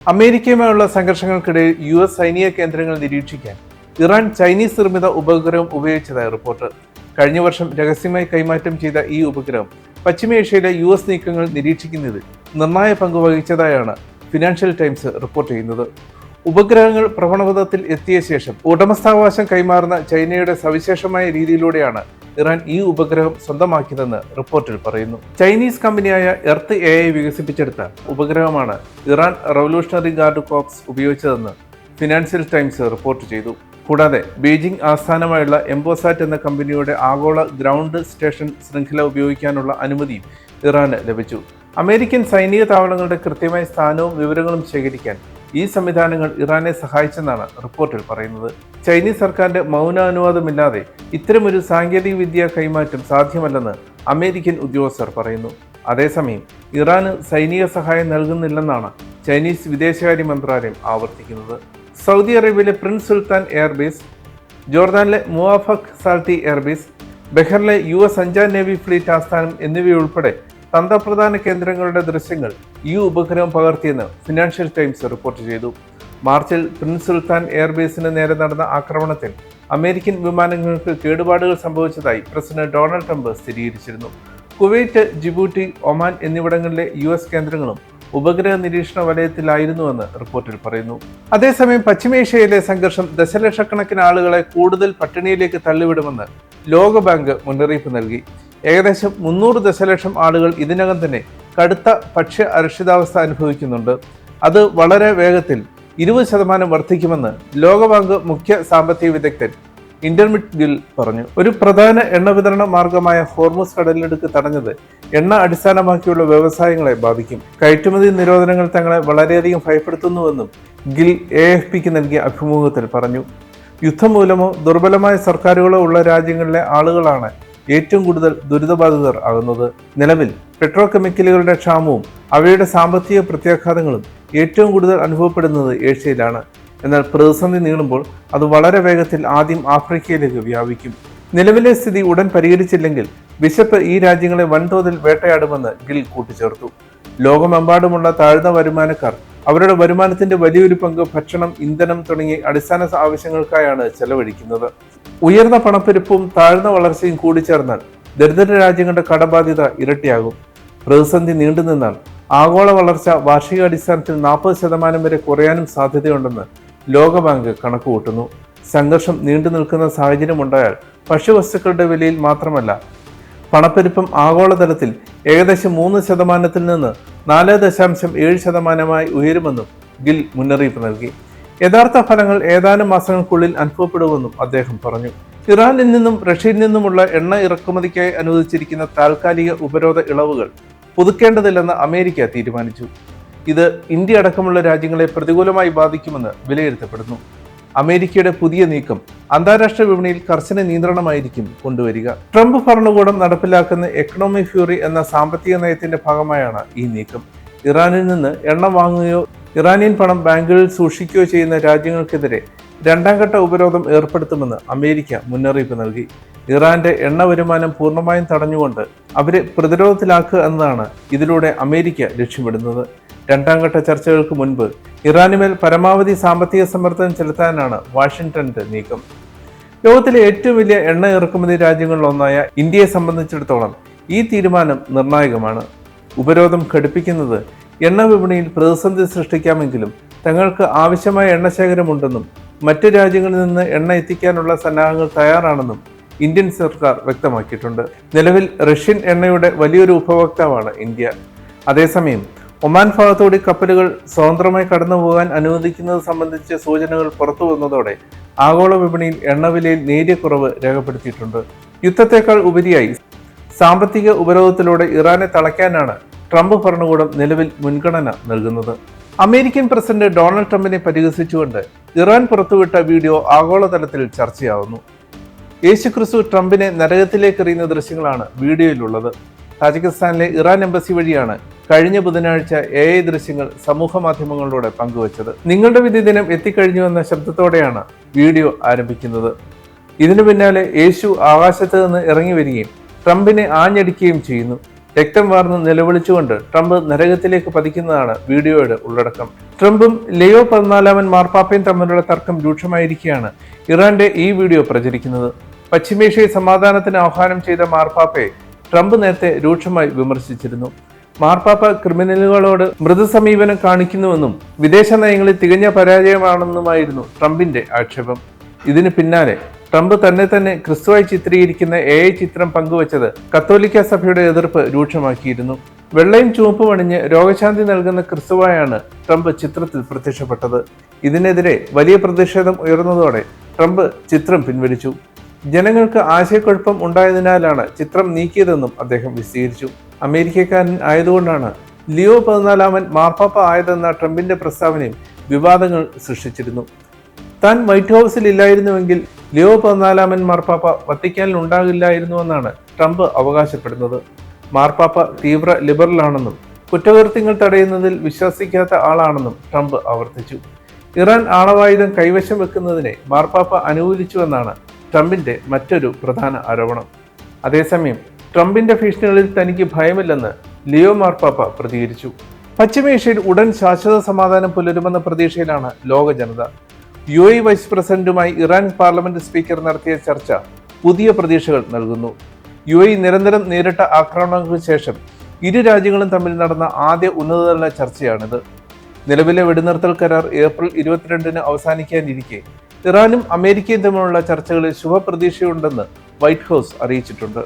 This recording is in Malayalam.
അമേരിക്കയുമായുള്ള സംഘർഷങ്ങൾക്കിടയിൽ US സൈനിക കേന്ദ്രങ്ങൾ നിരീക്ഷിക്കാൻ ഇറാൻ ചൈനീസ് നിർമ്മിത ഉപഗ്രഹം ഉപയോഗിച്ചതായി റിപ്പോർട്ട്. കഴിഞ്ഞ വർഷം രഹസ്യമായി കൈമാറ്റം ചെയ്ത ഈ ഉപഗ്രഹം പശ്ചിമേഷ്യയിലെ US നീക്കങ്ങൾ നിരീക്ഷിക്കുന്നതിൽ നിർണായക പങ്ക് വഹിച്ചതായാണ് ഫിനാൻഷ്യൽ ടൈംസ് റിപ്പോർട്ട് ചെയ്യുന്നത്. ഉപഗ്രഹങ്ങൾ ഭ്രമണപഥത്തിൽ എത്തിയ ശേഷം ഉടമസ്ഥാവകാശം കൈമാറുന്ന ചൈനയുടെ സവിശേഷമായ രീതിയിലൂടെയാണ് ഇറാൻ ഈ ഉപഗ്രഹം സ്വന്തമാക്കിയതെന്ന് റിപ്പോർട്ടിൽ പറയുന്നു. ചൈനീസ് കമ്പനിയായ എർത്ത് AI വികസിപ്പിച്ചെടുത്ത ഉപഗ്രഹമാണ് ഇറാൻ റവല്യൂഷണറി ഗാർഡ് കോർപ്സ് ഉപയോഗിച്ചതെന്ന് ഫിനാൻഷ്യൽ ടൈംസ് റിപ്പോർട്ട് ചെയ്തു. കൂടാതെ ബീജിംഗ് ആസ്ഥാനമായുള്ള എംബോസാറ്റ് എന്ന കമ്പനിയുടെ ആഗോള ഗ്രൗണ്ട് സ്റ്റേഷൻ ശൃംഖല ഉപയോഗിക്കാനുള്ള അനുമതിയും ഇറാന് ലഭിച്ചു. അമേരിക്കൻ സൈനിക താവളങ്ങളുടെ കൃത്യമായ സ്ഥാനവും വിവരങ്ങളും ശേഖരിക്കാൻ ഈ സംവിധാനങ്ങൾ ഇറാനെ സഹായിച്ചെന്നാണ് റിപ്പോർട്ടിൽ പറയുന്നത്. ചൈനീസ് സർക്കാരിന്റെ മൗനാനുവാദമില്ലാതെ ഇത്തരമൊരു സാങ്കേതിക വിദ്യ കൈമാറ്റം സാധ്യമല്ലെന്ന് അമേരിക്കൻ ഉദ്യോഗസ്ഥർ പറയുന്നു. അതേസമയം ഇറാന് സൈനിക സഹായം നൽകുന്നില്ലെന്നാണ് ചൈനീസ് വിദേശകാര്യ മന്ത്രാലയം ആവർത്തിക്കുന്നത്. സൗദി അറേബ്യയിലെ പ്രിൻസ് സുൽത്താൻ എയർബേസ്, ജോർദാനിലെ മുവാഫഖ് സാൽട്ടി എയർബേസ്, ബഹ്റിനിലെ US അഞ്ചാം നേവി ഫ്ലീറ്റ് ആസ്ഥാനം എന്നിവയുൾപ്പെടെ തന്ത്രപ്രധാന കേന്ദ്രങ്ങളുടെ ദൃശ്യങ്ങൾ ഈ ഉപഗ്രഹം പകർത്തിയെന്ന് ഫിനാൻഷ്യൽ ടൈംസ് റിപ്പോർട്ട് ചെയ്തു. മാർച്ചിൽ പ്രിൻസ് സുൽത്താൻ എയർബേസിന് നേരെ നടന്ന ആക്രമണത്തിൽ അമേരിക്കൻ വിമാനങ്ങൾക്ക് കേടുപാടുകൾ സംഭവിച്ചതായി പ്രസിഡന്റ് ഡൊണാൾഡ് ട്രംപ് സ്ഥിരീകരിച്ചിരുന്നു. കുവൈറ്റ്, ജിബൂട്ടി, ഒമാൻ എന്നിവിടങ്ങളിലെ US കേന്ദ്രങ്ങളും ഉപഗ്രഹ നിരീക്ഷണ വലയത്തിലായിരുന്നുവെന്ന് റിപ്പോർട്ടിൽ പറയുന്നു. അതേസമയം പശ്ചിമേഷ്യയിലെ സംഘർഷം ദശലക്ഷക്കണക്കിന് ആളുകളെ കൂടുതൽ പട്ടിണിയിലേക്ക് തള്ളിവിടുമെന്ന് ലോകബാങ്ക് മുന്നറിയിപ്പ് നൽകി. ഏകദേശം 300 ദശലക്ഷം ആളുകൾ ഇതിനകം തന്നെ കടുത്ത ഭക്ഷ്യ അരക്ഷിതാവസ്ഥ അനുഭവിക്കുന്നുണ്ട്. അത് വളരെ വേഗത്തിൽ 20% വർദ്ധിക്കുമെന്ന് ലോകബാങ്ക് മുഖ്യ സാമ്പത്തിക വിദഗ്ധൻ ഇന്റർമിറ്റ് ഗിൽ പറഞ്ഞു. ഒരു പ്രധാന എണ്ണ വിതരണ മാർഗമായ ഹോർമുസ് കടലിടുക്ക് തടഞ്ഞത് എണ്ണ അടിസ്ഥാനമാക്കിയുള്ള വ്യവസായങ്ങളെ ബാധിക്കും. കയറ്റുമതി നിരോധനങ്ങൾ തങ്ങളെ വളരെയധികം ഭയപ്പെടുത്തുന്നുവെന്നും ഗിൽ AFPക്ക് നൽകിയ അഭിമുഖത്തിൽ പറഞ്ഞു. യുദ്ധം മൂലമോ ദുർബലമായ സർക്കാരുകളോ ഉള്ള രാജ്യങ്ങളിലെ ആളുകളാണ് ഏറ്റവും കൂടുതൽ ദുരിതബാധിതർ ആകുന്നത്. നിലവിൽ പെട്രോ കെമിക്കലുകളുടെ ക്ഷാമവും അവയുടെ സാമ്പത്തിക പ്രത്യാഘാതങ്ങളും ഏറ്റവും കൂടുതൽ അനുഭവപ്പെടുന്നത് ഏഷ്യയിലാണ്. എന്നാൽ പ്രതിസന്ധി നീളുമ്പോൾ അത് വളരെ വേഗത്തിൽ ആദ്യം ആഫ്രിക്കയിലേക്ക് വ്യാപിക്കും. നിലവിലെ സ്ഥിതി ഉടൻ പരിഹരിച്ചില്ലെങ്കിൽ വിശപ്പ് ഈ രാജ്യങ്ങളെ വൻതോതിൽ വേട്ടയാടുമെന്ന് ഗിൽ കൂട്ടിച്ചേർത്തു. ലോകമെമ്പാടുമുള്ള താഴ്ന്ന വരുമാനക്കാർ അവരുടെ വരുമാനത്തിന്റെ വലിയൊരു പങ്ക് ഭക്ഷണം, ഇന്ധനം തുടങ്ങിയ അടിസ്ഥാന ആവശ്യങ്ങൾക്കായാണ് ചെലവഴിക്കുന്നത്. ഉയർന്ന പണപ്പെരുപ്പവും താഴ്ന്ന വളർച്ചയും കൂടിച്ചേർന്നാൽ ദരിദ്ര രാജ്യങ്ങളുടെ കടബാധ്യത ഇരട്ടിയാകും. പ്രതിസന്ധി നീണ്ടുനിന്നാൽ ആഗോള വളർച്ച വാർഷികാടിസ്ഥാനത്തിൽ 40% വരെ കുറയാനും സാധ്യതയുണ്ടെന്ന് ലോകബാങ്ക് കണക്കുകൂട്ടുന്നു. സംഘർഷം നീണ്ടു നിൽക്കുന്ന സാഹചര്യമുണ്ടായാൽ ഭക്ഷ്യവസ്തുക്കളുടെ വിലയിൽ മാത്രമല്ല, പണപ്പെരുപ്പം ആഗോളതലത്തിൽ ഏകദേശം 3% നിന്ന് 4.7% ഉയരുമെന്നും ഗിൽ മുന്നറിയിപ്പ് നൽകി. യഥാർത്ഥ ഫലങ്ങൾ ഏതാനും മാസങ്ങൾക്കുള്ളിൽ അനുഭവപ്പെടുമെന്നും അദ്ദേഹം പറഞ്ഞു. ഇറാനിൽ നിന്നും റഷ്യയിൽ നിന്നുമുള്ള എണ്ണ ഇറക്കുമതിക്കായി അനുവദിച്ചിരിക്കുന്ന താൽക്കാലിക ഉപരോധ ഇളവുകൾ പുതുക്കേണ്ടതില്ലെന്ന് അമേരിക്ക തീരുമാനിച്ചു. ഇത് ഇന്ത്യ അടക്കമുള്ള രാജ്യങ്ങളെ പ്രതികൂലമായി ബാധിക്കുമെന്ന് വിലയിരുത്തപ്പെടുന്നു. അമേരിക്കയുടെ പുതിയ നീക്കം അന്താരാഷ്ട്ര വിപണിയിൽ കർശന നിയന്ത്രണമായിരിക്കും കൊണ്ടുവരിക. ട്രംപ് ഭരണകൂടം നടപ്പിലാക്കുന്ന എക്കണോമിക് ഫ്യൂറി എന്ന സാമ്പത്തിക നയത്തിന്റെ ഭാഗമായാണ് ഈ നീക്കം. ഇറാനിൽ നിന്ന് എണ്ണ വാങ്ങുകയോ ഇറാനിയൻ പണം ബാങ്കുകളിൽ സൂക്ഷിക്കുകയോ ചെയ്യുന്ന രാജ്യങ്ങൾക്കെതിരെ രണ്ടാം ഘട്ട ഉപരോധം ഏർപ്പെടുത്തുമെന്ന് അമേരിക്ക മുന്നറിയിപ്പ് നൽകി. ഇറാന്റെ എണ്ണ വരുമാനം പൂർണ്ണമായും തടഞ്ഞുകൊണ്ട് അവരെ പ്രതിരോധത്തിലാക്കുക എന്നതാണ് ഇതിലൂടെ അമേരിക്ക ലക്ഷ്യമിടുന്നത്. രണ്ടാം ഘട്ട ചർച്ചകൾക്ക് മുൻപ് ഇറാനുമേൽ പരമാവധി സാമ്പത്തിക സമ്മർദ്ദം ചെലുത്താനാണ് വാഷിംഗ്ടന്റെ നീക്കം. ലോകത്തിലെ ഏറ്റവും വലിയ എണ്ണ ഇറക്കുമതി രാജ്യങ്ങളിലൊന്നായ ഇന്ത്യയെ സംബന്ധിച്ചിടത്തോളം ഈ തീരുമാനം നിർണായകമാണ്. ഉപരോധം ഘടിപ്പിക്കുന്നത് എണ്ണ വിപണിയിൽ പ്രതിസന്ധി സൃഷ്ടിക്കാമെങ്കിലും തങ്ങൾക്ക് ആവശ്യമായ എണ്ണശേഖരമുണ്ടെന്നും മറ്റ് രാജ്യങ്ങളിൽ നിന്ന് എണ്ണ എത്തിക്കാനുള്ള സന്നാഹങ്ങൾ തയ്യാറാണെന്നും ഇന്ത്യൻ സർക്കാർ വ്യക്തമാക്കിയിട്ടുണ്ട്. നിലവിൽ റഷ്യൻ എണ്ണയുടെ വലിയൊരു ഉപഭോക്താവാണ് ഇന്ത്യ. അതേസമയം ഒമാൻ ഭാഗത്തോടെ കപ്പലുകൾ സ്വതന്ത്രമായി കടന്നുപോകാൻ അനുവദിക്കുന്നത് സംബന്ധിച്ച സൂചനകൾ പുറത്തു വന്നതോടെ ആഗോള വിപണിയിൽ എണ്ണവിലയിൽ നേരിയ കുറവ് രേഖപ്പെടുത്തിയിട്ടുണ്ട്. യുദ്ധത്തെക്കാൾ ഉപരിയായി സാമ്പത്തിക ഉപരോധത്തിലൂടെ ഇറാനെ തളയ്ക്കാനാണ് ട്രംപ് ഭരണകൂടം നിലവിൽ മുൻഗണന നൽകുന്നത്. അമേരിക്കൻ പ്രസിഡന്റ് ഡൊണാൾഡ് ട്രംപിനെ പരിഹസിച്ചുകൊണ്ട് ഇറാൻ പുറത്തുവിട്ട വീഡിയോ ആഗോളതലത്തിൽ ചർച്ചയാവുന്നു. യേശുക്രിസ്തു ട്രംപിനെ നരകത്തിലേക്ക് എറിയുന്ന ദൃശ്യങ്ങളാണ് വീഡിയോയിലുള്ളത്. താജിക്കിസ്ഥാനിലെ ഇറാൻ എംബസി വഴിയാണ് കഴിഞ്ഞ ബുധനാഴ്ച AI ദൃശ്യങ്ങൾ സമൂഹ മാധ്യമങ്ങളിലൂടെ പങ്കുവച്ചത്. നിങ്ങളുടെ വിധി ദിനം എത്തിക്കഴിഞ്ഞു എന്ന ശബ്ദത്തോടെയാണ് വീഡിയോ ആരംഭിക്കുന്നത്. ഇതിനു പിന്നാലെ യേശു ആകാശത്ത് നിന്ന് ഇറങ്ങി വരികയും ട്രംപിനെ ആഞ്ഞടിക്കുകയും ചെയ്യുന്നു. രക്തം വാർന്ന് നിലവിളിച്ചുകൊണ്ട് ട്രംപ് നരകത്തിലേക്ക് പതിക്കുന്നതാണ് വീഡിയോയുടെ ഉള്ളടക്കം. ട്രംപും ലിയോ 14 മാർപ്പാപ്പയും തമ്മിലുള്ള തർക്കം രൂക്ഷമായിരിക്കെയാണ് ഇറാന്റെ ഈ വീഡിയോ പ്രചരിക്കുന്നത്. പശ്ചിമേഷ്യയിൽ സമാധാനത്തിന് ആഹ്വാനം ചെയ്ത മാർപ്പാപ്പയെ ട്രംപ് നേരത്തെ രൂക്ഷമായി വിമർശിച്ചിരുന്നു. മാർപ്പാപ്പ ക്രിമിനലുകളോട് മൃദുസമീപനം കാണിക്കുന്നുവെന്നും വിദേശ നയങ്ങളിൽ തികഞ്ഞ പരാജയമാണെന്നുമായിരുന്നു ട്രംപിന്റെ ആക്ഷേപം. ഇതിന് പിന്നാലെ ട്രംപ് തന്നെ ക്രിസ്തുവായി ചിത്രീകരിക്കുന്ന AI ചിത്രം പങ്കുവച്ചത് കത്തോലിക്ക സഭയുടെ എതിർപ്പ് രൂക്ഷമാക്കിയിരുന്നു. വെള്ളയും ചുവപ്പും അണിഞ്ഞ് രോഗശാന്തി നൽകുന്ന ക്രിസ്തുവായാണ് ട്രംപ് ചിത്രത്തിൽ പ്രത്യക്ഷപ്പെട്ടത്. ഇതിനെതിരെ വലിയ പ്രതിഷേധം ഉയർന്നതോടെ ട്രംപ് ചിത്രം പിൻവലിച്ചു. ജനങ്ങൾക്ക് ആശയക്കുഴപ്പം ഉണ്ടായതിനാലാണ് ചിത്രം നീക്കിയതെന്നും അദ്ദേഹം വിശദീകരിച്ചു. അമേരിക്കക്കാരൻ ആയതുകൊണ്ടാണ് ലിയോ 14 മാർപ്പാപ്പ ആയതെന്ന ട്രംപിന്റെ പ്രസ്താവനയും വിവാദങ്ങൾ സൃഷ്ടിച്ചിരുന്നു. താൻ വൈറ്റ് ഹൗസിൽ ഇല്ലായിരുന്നുവെങ്കിൽ ലിയോ 14 മാർപ്പാപ്പ വത്തിക്കാനിൽ ഉണ്ടാകില്ലായിരുന്നുവെന്നാണ് ട്രംപ് അവകാശപ്പെടുന്നത്. മാർപ്പാപ്പ തീവ്ര ലിബറലാണെന്നും കുറ്റകൃത്യങ്ങൾ തടയുന്നതിൽ വിശ്വസിക്കാത്ത ആളാണെന്നും ട്രംപ് ആവർത്തിച്ചു. ഇറാൻ ആണവായുധം കൈവശം വെക്കുന്നതിനെ മാർപ്പാപ്പ അനുകൂലിച്ചുവെന്നാണ് ട്രംപിന്റെ മറ്റൊരു പ്രധാന ആരോപണം. അതേസമയം ട്രംപിന്റെ ഭീഷണികളിൽ തനിക്ക് ഭയമില്ലെന്ന് ലിയോ മാർപ്പാപ്പ പ്രതികരിച്ചു. പശ്ചിമേഷ്യയിൽ ഉടൻ ശാശ്വത സമാധാനം പുലരുമെന്ന പ്രതീക്ഷയിലാണ് ലോക ജനത. UAE വൈസ് പ്രസിഡന്റുമായി ഇറാൻ പാർലമെന്റ് സ്പീക്കർ നടത്തിയ ചർച്ച പുതിയ പ്രതീക്ഷകൾ നൽകുന്നു. UAE നിരന്തരം നേരിട്ട ആക്രമണങ്ങൾക്ക് ശേഷം ഇരു രാജ്യങ്ങളും തമ്മിൽ നടന്ന ആദ്യ ഉന്നതതല ചർച്ചയാണിത്. നിലവിലെ വെടിനിർത്തൽ കരാർ ഏപ്രിൽ 22 അവസാനിക്കാനിരിക്കെ ഇറാനും അമേരിക്കയും തമ്മിലുള്ള ചർച്ചകളിൽ ശുഭപ്രതീക്ഷയുണ്ടെന്ന് വൈറ്റ് ഹൗസ് അറിയിച്ചിട്ടുണ്ട്.